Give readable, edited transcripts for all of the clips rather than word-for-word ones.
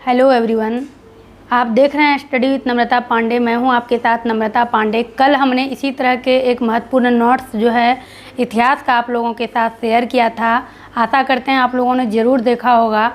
Hello everyone, आप देख रहे हैं स्टडी विथ नम्रता पांडे। मैं हूं आपके साथ नम्रता पांडे। कल हमने इसी तरह के एक महत्वपूर्ण नोट्स जो है इतिहास का आप लोगों के साथ शेयर किया था। आशा करते हैं आप लोगों ने ज़रूर देखा होगा।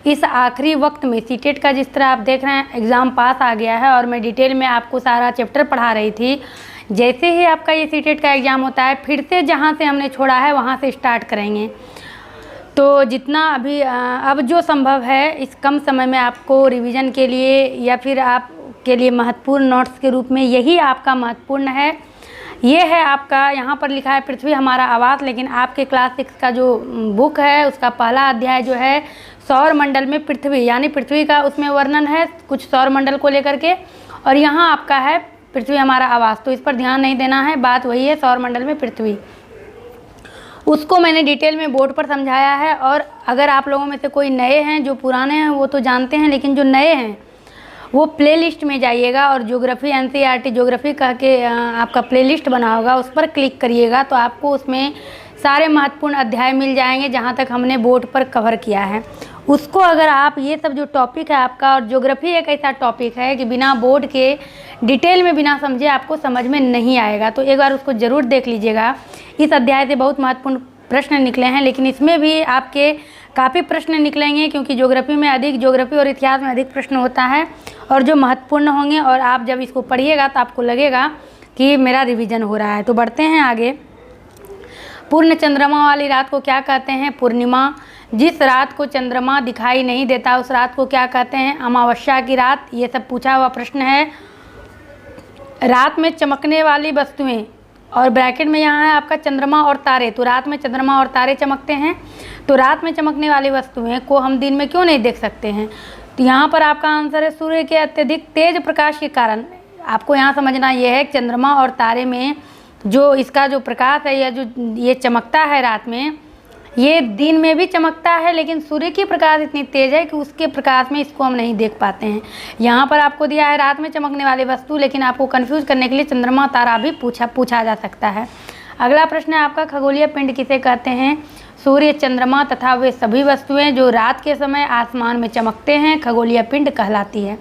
इस आखिरी वक्त में सीटेट का जिस तरह आप देख रहे हैं एग्ज़ाम पास आ गया है और मैं डिटेल में आपको सारा चैप्टर पढ़ा रही थी। जैसे ही आपका ये सीटेट का एग्ज़ाम होता है फिर से जहाँ से हमने छोड़ा है वहाँ से स्टार्ट करेंगे। तो जितना अभी अब जो संभव है इस कम समय में आपको रिवीजन के लिए या फिर आपके लिए महत्वपूर्ण नोट्स के रूप में यही आपका महत्वपूर्ण है। ये है आपका, यहाँ पर लिखा है पृथ्वी हमारा आवास, लेकिन आपके क्लास 6 का जो बुक है उसका पहला अध्याय जो है सौर मंडल में पृथ्वी, यानी पृथ्वी का उसमें वर्णन है कुछ सौर मंडल को लेकर के, और यहाँ आपका है पृथ्वी हमारा आवास। तो इस पर ध्यान नहीं देना है, बात वही है सौर मंडल में पृथ्वी। उसको मैंने डिटेल में बोर्ड पर समझाया है। और अगर आप लोगों में से कोई नए हैं, जो पुराने हैं वो तो जानते हैं, लेकिन जो नए हैं वो प्लेलिस्ट में जाइएगा और ज्योग्राफी एनसीईआरटी ज्योग्राफी कह के आपका प्लेलिस्ट बना होगा, उस पर क्लिक करिएगा तो आपको उसमें सारे महत्वपूर्ण अध्याय मिल जाएंगे जहाँ तक हमने बोर्ड पर कवर किया है। उसको अगर आप ये सब जो टॉपिक है आपका, और ज्योग्राफी एक ऐसा टॉपिक है कि बिना बोर्ड के डिटेल में बिना समझे आपको समझ में नहीं आएगा, तो एक बार उसको ज़रूर देख लीजिएगा। इस अध्याय से बहुत महत्वपूर्ण प्रश्न निकले हैं, लेकिन इसमें भी आपके काफ़ी प्रश्न निकलेंगे क्योंकि ज्योग्राफी में अधिक, ज्योग्राफी और इतिहास में अधिक प्रश्न होता है और जो महत्वपूर्ण होंगे। और आप जब इसको पढ़िएगा तो आपको लगेगा कि मेरा रिवीजन हो रहा है। तो बढ़ते हैं आगे। पूर्ण चंद्रमा वाली रात को क्या कहते हैं? पूर्णिमा। जिस रात को चंद्रमा दिखाई नहीं देता उस रात को क्या कहते हैं? अमावस्या की रात। ये सब पूछा हुआ प्रश्न है। रात में चमकने वाली वस्तुएं, और ब्रैकेट में यहाँ है आपका चंद्रमा और तारे। तो रात में चंद्रमा और तारे चमकते हैं, तो रात में चमकने वाली वस्तुएं को हम दिन में क्यों नहीं देख सकते हैं? तो यहाँ पर आपका आंसर है सूर्य के अत्यधिक तेज प्रकाश के कारण। आपको यहाँ समझना यह है कि चंद्रमा और तारे में जो इसका जो प्रकाश है या जो ये चमकता है रात में, ये दिन में भी चमकता है, लेकिन सूर्य की प्रकाश इतनी तेज़ है कि उसके प्रकाश में इसको हम नहीं देख पाते हैं। यहाँ पर आपको दिया है रात में चमकने वाली वस्तु, लेकिन आपको कंफ्यूज करने के लिए चंद्रमा तारा भी पूछा जा सकता है। अगला प्रश्न है आपका, खगोलीय पिंड किसे कहते हैं? सूर्य, चंद्रमा तथा वे सभी वस्तुएं जो रात के समय आसमान में चमकते हैं खगोलीय पिंड कहलाती है।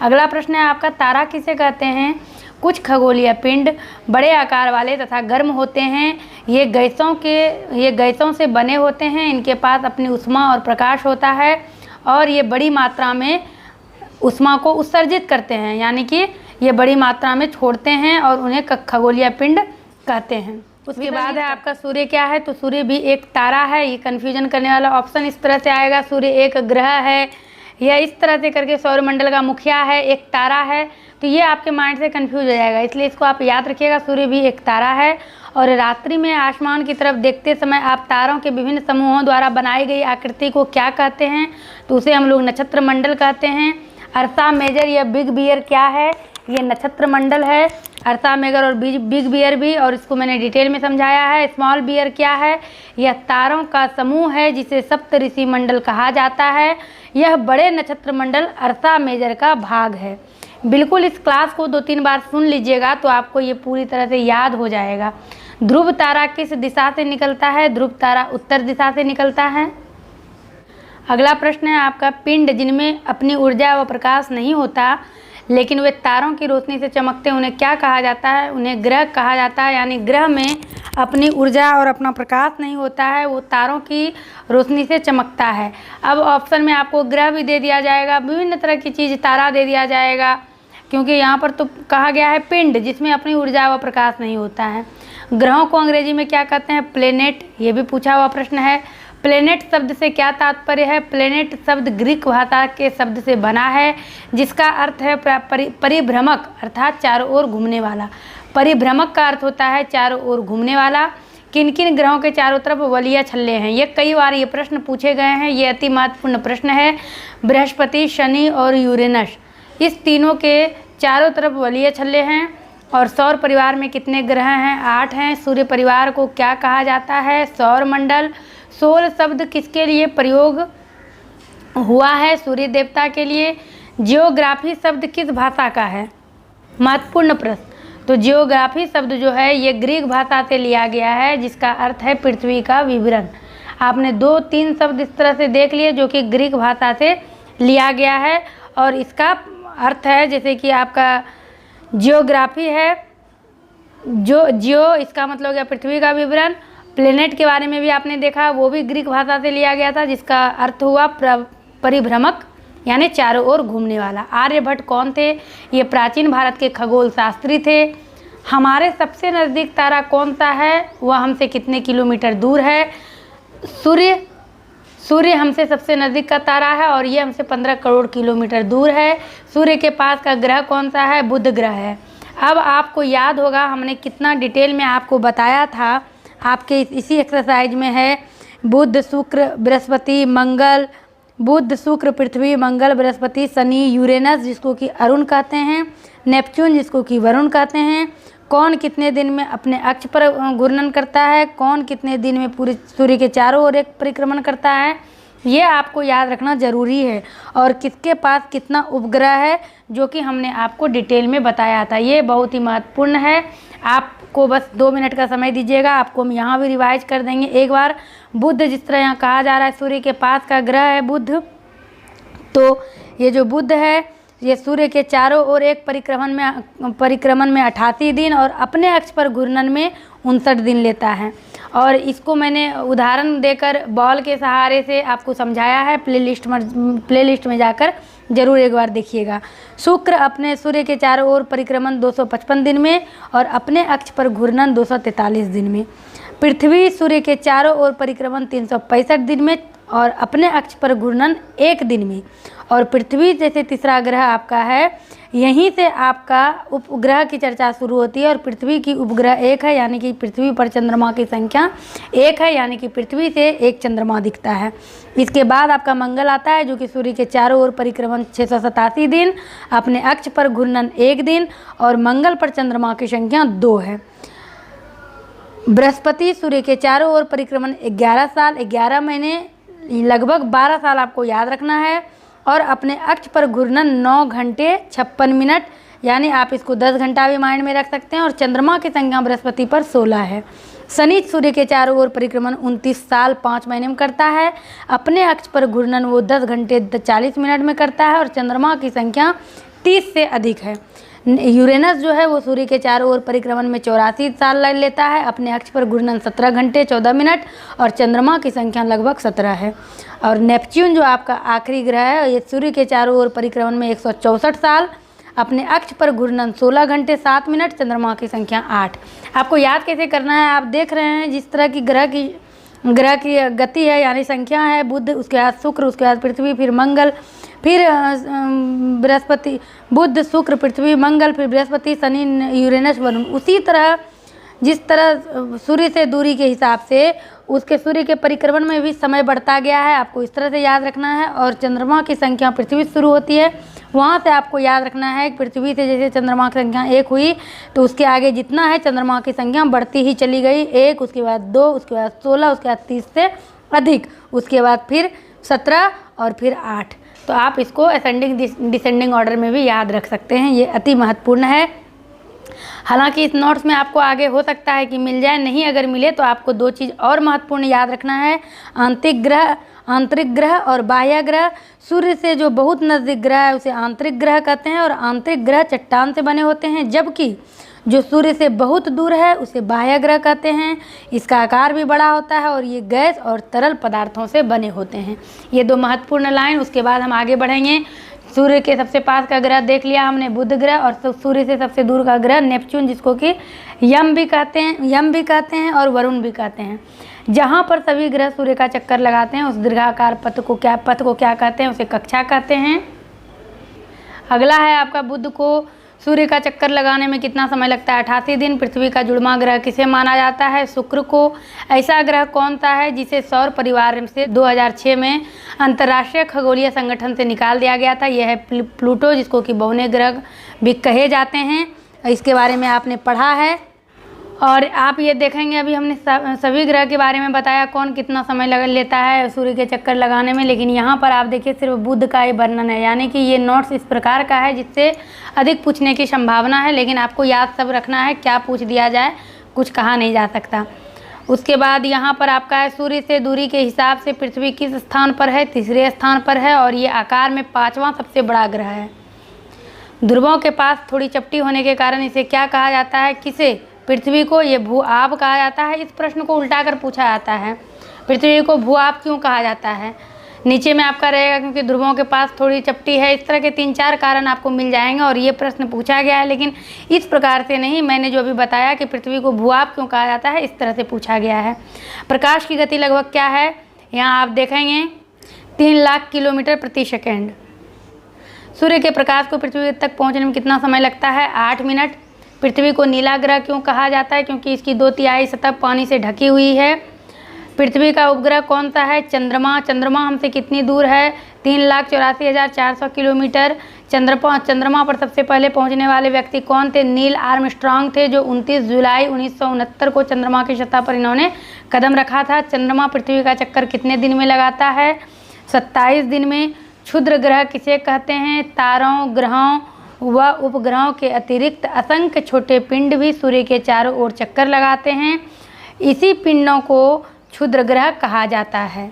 अगला प्रश्न है आपका, तारा किसे कहते हैं? कुछ खगोलीय पिंड बड़े आकार वाले तथा गर्म होते हैं। ये गैसों से बने होते हैं। इनके पास अपनी ऊष्मा और प्रकाश होता है और ये बड़ी मात्रा में ऊष्मा को उत्सर्जित करते हैं, यानी कि ये बड़ी मात्रा में छोड़ते हैं और उन्हें खगोलीय पिंड कहते हैं। उसके बाद है आपका सूर्य क्या है? तो सूर्य भी एक तारा है। ये कन्फ्यूजन करने वाला ऑप्शन इस तरह से आएगा, सूर्य एक ग्रह है, या इस तरह से करके सौरमंडल का मुखिया है, एक तारा है। तो ये आपके माइंड से कंफ्यूज हो जाएगा, इसलिए इसको आप याद रखिएगा, सूर्य भी एक तारा है। और रात्रि में आसमान की तरफ देखते समय आप तारों के विभिन्न समूहों द्वारा बनाई गई आकृति को क्या कहते हैं? तो उसे हम लोग नक्षत्र मंडल कहते हैं। अर्सा मेजर या बिग बियर क्या है? ये नक्षत्र मंडल है। अर्सा मेजर और बिग बियर भी, और इसको मैंने डिटेल में समझाया है। स्मॉल बियर क्या है? यह तारों का समूह है जिसे सप्तऋषि मंडल कहा जाता है। यह बड़े नक्षत्र मंडल अर्सा मेजर का भाग है। बिल्कुल इस क्लास को 2-3 बार सुन लीजिएगा तो आपको ये पूरी तरह से याद हो जाएगा। ध्रुव तारा किस दिशा से निकलता है? ध्रुव तारा उत्तर दिशा से निकलता है। अगला प्रश्न है आपका, पिंड जिनमें अपनी ऊर्जा व प्रकाश नहीं होता लेकिन वे तारों की रोशनी से चमकते हैं, उन्हें क्या कहा जाता है? उन्हें ग्रह कहा जाता है। यानी ग्रह में अपनी ऊर्जा और अपना प्रकाश नहीं होता है, वो तारों की रोशनी से चमकता है। अब ऑप्शन में आपको ग्रह भी दे दिया जाएगा, विभिन्न तरह की चीज़, तारा दे दिया जाएगा, क्योंकि यहाँ पर तो कहा गया है पिंड जिसमें अपनी ऊर्जा व प्रकाश नहीं होता है। ग्रहों को अंग्रेजी में क्या कहते हैं? प्लेनेट। ये भी पूछा हुआ प्रश्न है। प्लेनेट शब्द से क्या तात्पर्य है? प्लेनेट शब्द ग्रीक भाषा के शब्द से बना है जिसका अर्थ है परिभ्रमक, अर्थात चारों ओर घूमने वाला। परिभ्रमक का अर्थ होता है चारों ओर घूमने वाला। किन किन ग्रहों के चारों तरफ वलीय छल्ले हैं? ये कई बार ये प्रश्न पूछे गए हैं, ये अति महत्वपूर्ण प्रश्न है। बृहस्पति, शनि और यूरेनस, इस तीनों के चारों तरफ वलीय छल्ले हैं। और सौर परिवार में कितने ग्रह हैं? 8 हैं। सूर्य परिवार को क्या कहा जाता है? सौर मंडल। सोल शब्द किसके लिए प्रयोग हुआ है? सूर्य देवता के लिए। जियोग्राफी शब्द किस भाषा का है? महत्वपूर्ण प्रश्न। तो जियोग्राफी शब्द जो है ये ग्रीक भाषा से लिया गया है जिसका अर्थ है पृथ्वी का विवरण। आपने 2-3 शब्द इस तरह से देख लिए जो कि ग्रीक भाषा से लिया गया है। और इसका अर्थ है जैसे कि आपका जियोग्राफी है, जियो इसका मतलब हो गया पृथ्वी का विवरण। प्लेनेट के बारे में भी आपने देखा, वो भी ग्रीक भाषा से लिया गया था, जिसका अर्थ हुआ परिभ्रमक यानी चारों ओर घूमने वाला। आर्यभट्ट कौन थे? ये प्राचीन भारत के खगोल शास्त्री थे। हमारे सबसे नज़दीक तारा कौन सा है? वह हमसे कितने किलोमीटर दूर है? सूर्य हमसे सबसे नज़दीक का तारा है और ये हमसे 15 करोड़ किलोमीटर दूर है। सूर्य के पास का ग्रह कौन सा है? बुध ग्रह है। अब आपको याद होगा हमने कितना डिटेल में आपको बताया था, आपके इसी एक्सरसाइज में है बुध शुक्र बृहस्पति मंगल, बुध शुक्र पृथ्वी मंगल बृहस्पति शनि यूरेनस जिसको कि अरुण कहते हैं, नेपच्यून जिसको कि वरुण कहते हैं। कौन कितने दिन में अपने अक्ष पर घूर्णन करता है? कौन कितने दिन में पूरे सूर्य के चारों ओर एक परिक्रमण करता है? ये आपको याद रखना ज़रूरी है। और किसके पास कितना उपग्रह है, जो कि हमने आपको डिटेल में बताया था। ये बहुत ही महत्वपूर्ण है। आपको बस 2 मिनट का समय दीजिएगा, आपको हम यहाँ भी रिवाइज कर देंगे एक बार। बुध जिस तरह यहाँ कहा जा रहा है सूर्य के पास का ग्रह है बुध, तो ये जो बुध है ये सूर्य के चारों ओर एक परिक्रमण में 88 दिन और अपने अक्ष पर घूर्णन में 59 दिन लेता है। और इसको मैंने उदाहरण देकर बॉल के सहारे से आपको समझाया है। प्लेलिस्ट में जाकर ज़रूर एक बार देखिएगा। शुक्र अपने सूर्य के चारों ओर परिक्रमण 255 दिन में और अपने अक्ष पर घूर्णन 243 दिन में। पृथ्वी सूर्य के चारों ओर परिक्रमण 365 दिन में और अपने अक्ष पर घूर्णन 1 दिन में। और पृथ्वी जैसे तीसरा ग्रह आपका है, यहीं से आपका उपग्रह की चर्चा शुरू होती है। और पृथ्वी की उपग्रह 1 है, यानी कि पृथ्वी पर चंद्रमा की संख्या 1 है, यानी कि पृथ्वी से एक चंद्रमा दिखता है। इसके बाद आपका मंगल आता है, जो कि सूर्य के चारों ओर परिक्रमण 687 दिन, अपने अक्ष पर घूर्णन 1 दिन और मंगल पर चंद्रमा की संख्या 2 है। बृहस्पति सूर्य के चारों ओर परिक्रमण 11 साल 11 महीने लगभग 12 साल आपको याद रखना है और अपने अक्ष पर घूर्णन 9 घंटे 56 मिनट, यानी आप इसको 10 घंटा भी माइंड में रख सकते हैं। और चंद्रमा की संख्या बृहस्पति पर 16 है। शनि सूर्य के चारों ओर परिक्रमण 29 साल 5 महीने में करता है। अपने अक्ष पर घूर्णन वो 10 घंटे 40 मिनट में करता है और चंद्रमा की संख्या 30 से अधिक है। यूरेनस जो है वो सूर्य के चारों ओर परिक्रमण में 84 साल लेता है। अपने अक्ष पर घूर्णन 17 घंटे 14 मिनट और चंद्रमा की संख्या लगभग 17 है। और नेपच्यून जो आपका आखिरी ग्रह है, ये सूर्य के चारों ओर परिक्रमण में 164 साल, अपने अक्ष पर घूर्णन 16 घंटे 7 मिनट, चंद्रमा की संख्या 8। आपको याद कैसे करना है? आप देख रहे हैं जिस तरह की ग्रह की गति है यानी संख्या है, बुध उसके बाद शुक्र उसके बाद पृथ्वी फिर मंगल फिर बृहस्पति, बुध शुक्र पृथ्वी मंगल फिर बृहस्पति शनि यूरेनस वरुण। उसी तरह जिस तरह सूर्य से दूरी के हिसाब से उसके सूर्य के परिक्रमण में भी समय बढ़ता गया है, आपको इस तरह से याद रखना है। और चंद्रमा की संख्या पृथ्वी से शुरू होती है, वहाँ से आपको याद रखना है कि पृथ्वी से जैसे चंद्रमा की संख्या 1 हुई तो उसके आगे जितना है चंद्रमा की संख्या बढ़ती ही चली गई। 1 उसके बाद 2 उसके बाद 16 उसके बाद 30 से अधिक, उसके बाद फिर 17 और फिर 8। तो आप इसको असेंडिंग डिसेंडिंग ऑर्डर में भी याद रख सकते हैं। ये अति महत्वपूर्ण है। हालांकि इस नोट्स में आपको आगे हो सकता है कि मिल जाए, नहीं अगर मिले तो आपको 2 चीज़ और महत्वपूर्ण याद रखना है। आंतरिक ग्रह और बाह्य ग्रह। सूर्य से जो बहुत नज़दीक ग्रह है उसे आंतरिक ग्रह कहते हैं और आंतरिक ग्रह चट्टान से बने होते हैं, जबकि जो सूर्य से बहुत दूर है उसे बाह्य ग्रह कहते हैं। इसका आकार भी बड़ा होता है और ये गैस और तरल पदार्थों से बने होते हैं। ये 2 महत्वपूर्ण लाइन। उसके बाद हम आगे बढ़ेंगे। सूर्य के सबसे पास का ग्रह देख लिया हमने बुध ग्रह, और सूर्य से सबसे दूर का ग्रह नेपच्यून जिसको कि यम भी कहते हैं और वरुण भी कहते हैं। जहाँ पर सभी ग्रह सूर्य का चक्कर लगाते हैं उस दीर्घाकार पथ को क्या कहते हैं? उसे कक्षा कहते हैं। अगला है आपका बुध को सूर्य का चक्कर लगाने में कितना समय लगता है? 88 दिन। पृथ्वी का जुड़वा ग्रह किसे माना जाता है? शुक्र को। ऐसा ग्रह कौन सा है जिसे सौर परिवार से 2006 में अंतर्राष्ट्रीय खगोलीय संगठन से निकाल दिया गया था? यह है प्लूटो, जिसको कि बौने ग्रह भी कहे जाते हैं। इसके बारे में आपने पढ़ा है। और आप ये देखेंगे अभी हमने सभी ग्रह के बारे में बताया कौन कितना समय लेता है सूर्य के चक्कर लगाने में, लेकिन यहाँ पर आप देखिए सिर्फ बुध का ही वर्णन है। यानी कि ये नोट्स इस प्रकार का है जिससे अधिक पूछने की संभावना है, लेकिन आपको याद सब रखना है, क्या पूछ दिया जाए कुछ कहा नहीं जा सकता। उसके बाद यहाँ पर आपका है सूर्य से दूरी के हिसाब से पृथ्वी किस स्थान पर है, तीसरे स्थान पर है और ये आकार में 5वां सबसे बड़ा ग्रह है। ध्रुवों के पास थोड़ी चपटी होने के कारण इसे क्या कहा जाता है, किसे, पृथ्वी को ये भू आप कहा जाता है। इस प्रश्न को उल्टा कर पूछा जाता है, पृथ्वी को भू आप क्यों कहा जाता है। नीचे में आपका रहेगा क्योंकि ध्रुवों के पास थोड़ी चपटी है। इस तरह के 3-4 कारण आपको मिल जाएंगे और ये प्रश्न पूछा गया है, लेकिन इस प्रकार से नहीं, मैंने जो अभी बताया कि पृथ्वी को भूभाग क्यों कहा जाता है, इस तरह से पूछा गया है। प्रकाश की गति लगभग क्या है, यहाँ आप देखेंगे 3 लाख किलोमीटर प्रति सेकेंड। सूर्य के प्रकाश को पृथ्वी तक पहुँचने में कितना समय लगता है, 8 मिनट। पृथ्वी को नीला ग्रह क्यों कहा जाता है, क्योंकि इसकी 2/3 सतह पानी से ढकी हुई है। पृथ्वी का उपग्रह कौन सा है, चंद्रमा। चंद्रमा हमसे कितनी दूर है, 3,84,400 किलोमीटर। चंद्रमा पर सबसे पहले पहुंचने वाले व्यक्ति कौन थे, नील आर्मस्ट्रांग थे, जो 29 जुलाई 1969 को चंद्रमा की सतह पर इन्होंने कदम रखा था। चंद्रमा पृथ्वी का चक्कर कितने दिन में लगाता है, 27 दिन में। क्षुद्र ग्रह किसे कहते हैं, तारों, ग्रहों व उपग्रहों के अतिरिक्त असंख्य छोटे पिंड भी सूर्य के चारों ओर चक्कर लगाते हैं। इसी पिंडों को क्षुद्र ग्रह कहा जाता है।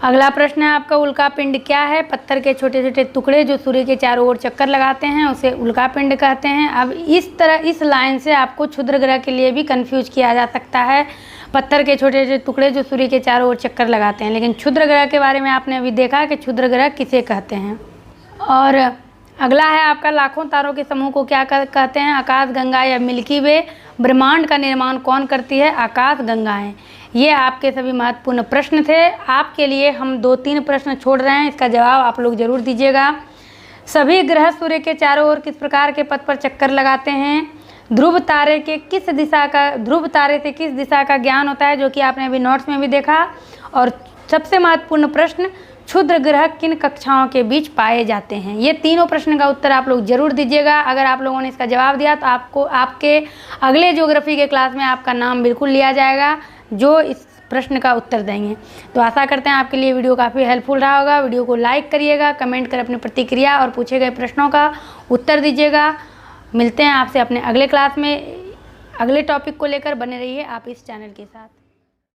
अगला प्रश्न है आपका, उल्का पिंड क्या है। पत्थर के छोटे छोटे टुकड़े जो सूर्य के चारों ओर चक्कर लगाते हैं उसे उल्का पिंड कहते हैं। अब इस लाइन से आपको क्षुद्र ग्रह के लिए भी कंफ्यूज किया जा सकता है। पत्थर के छोटे छोटे टुकड़े जो सूर्य के चारों ओर चक्कर लगाते हैं, लेकिन क्षुद्र ग्रह के बारे में आपने अभी देखा कि क्षुद्र ग्रह किसे कहते हैं। और अगला है आपका, लाखों तारों के समूह को क्या कहते हैं, आकाश गंगा या मिल्की वे। ब्रह्मांड का निर्माण कौन करती है, आकाश गंगाएं। ये आपके सभी महत्वपूर्ण प्रश्न थे। आपके लिए हम 2-3 प्रश्न छोड़ रहे हैं, इसका जवाब आप लोग जरूर दीजिएगा। सभी ग्रह सूर्य के चारों ओर किस प्रकार के पथ पर चक्कर लगाते हैं। ध्रुव तारे से किस दिशा का ज्ञान होता है, जो कि आपने अभी नोट्स में भी देखा। और सबसे महत्वपूर्ण प्रश्न, क्षुद्र ग्रह किन कक्षाओं के बीच पाए जाते हैं। ये तीनों प्रश्न का उत्तर आप लोग जरूर दीजिएगा। अगर आप लोगों ने इसका जवाब दिया तो आपको आपके अगले ज्योग्राफी के क्लास में आपका नाम बिल्कुल लिया जाएगा, जो इस प्रश्न का उत्तर देंगे। तो आशा करते हैं आपके लिए वीडियो काफ़ी हेल्पफुल रहा होगा। वीडियो को लाइक करिएगा, कमेंट कर अपनी प्रतिक्रिया और पूछे गए प्रश्नों का उत्तर दीजिएगा। मिलते हैं आपसे अपने अगले क्लास में। अगले टॉपिक को लेकर बने रहिए आप इस चैनल के साथ।